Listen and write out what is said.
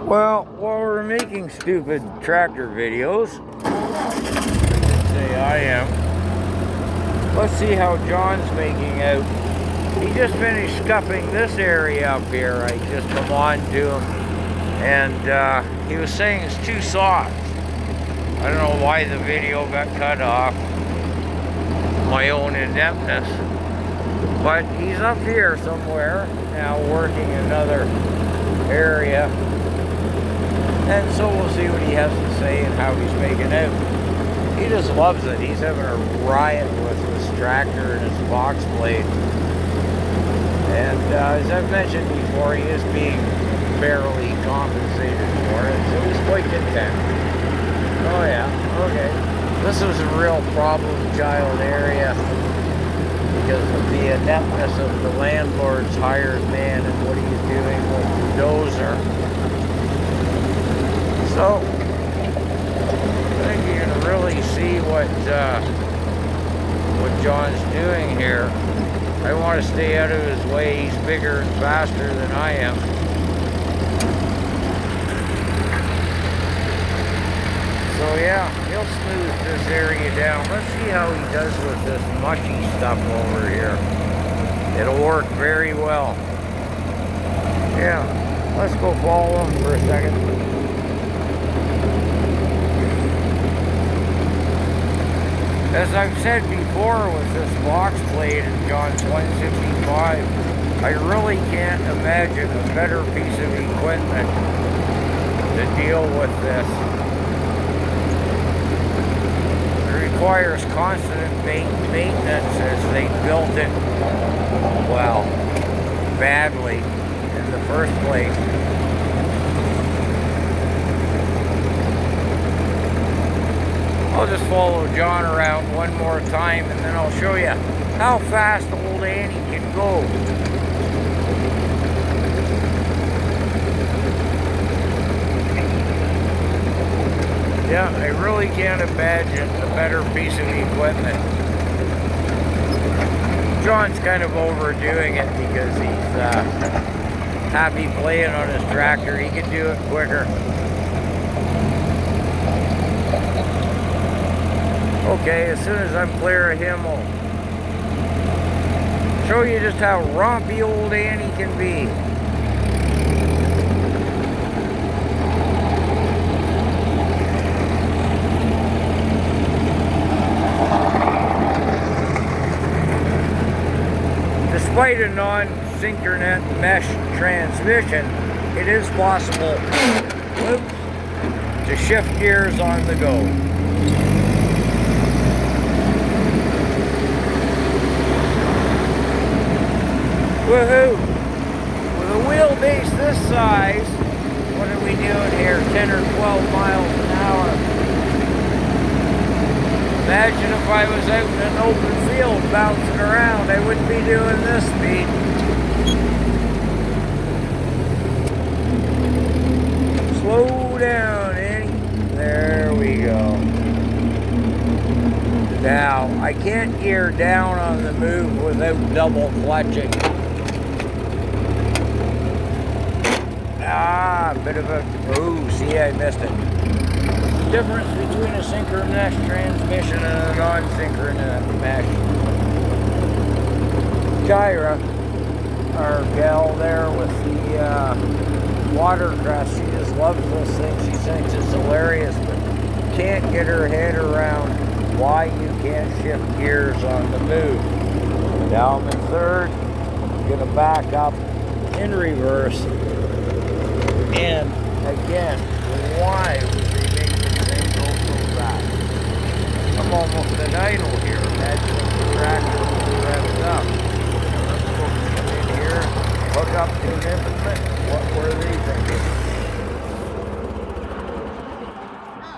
Well, while we're making stupid tractor videos, I'd say I am. Let's see how John's making out. He just finished scuffing this area up here. I just come on to him, and he was saying it's too soft. I don't know why the video got cut off. My own ineptness. But he's up here somewhere now working another area. And so we'll see what he has to say and how he's making out. He just loves it. He's having a riot with this tractor and his box blade. And as I've mentioned before, he is being barely compensated for it, so he's quite content. Oh yeah, okay. This was a real problem child area because of the ineptness of the landlord's hired man and what he's doing with the dozer. So, I think you can really see what John's doing here. I want to stay out of his way. He's bigger and faster than I am. So yeah, he'll smooth this area down. Let's see how he does with this mushy stuff over here. It'll work very well. Yeah, let's go follow him for a second. As I've said before with this box blade in John's 165, I really can't imagine a better piece of equipment to deal with this. It requires constant maintenance as they built it, well, badly in the first place. I'll just follow John around one more time and then I'll show you how fast old Annie can go. Yeah, I really can't imagine a better piece of equipment. John's kind of overdoing it because he's happy playing on his tractor. He can do it quicker. Okay, as soon as I'm clear of him, I'll show you just how rompy old Annie can be. Despite a non-synchronous mesh transmission, it is possible to shift gears on the go. Woohoo! With a wheelbase this size, what are we doing here? 10 or 12 miles an hour. Imagine if I was out in an open field bouncing around, I wouldn't be doing this speed. Slow down, Annie. There we go. Now, I can't gear down on the move without double clutching. Ah, a bit of a, oh, see, I missed it. The difference between a synchronous transmission and a non-synchronous mesh. Tyra, our gal there with the watercress, she just loves this thing. She thinks it's hilarious, but can't get her head around why you can't shift gears on the move. Now I'm in third, I'm gonna back up in reverse. And again, why would they make this thing go so fast? I'm almost an idle here. Imagine if the tractor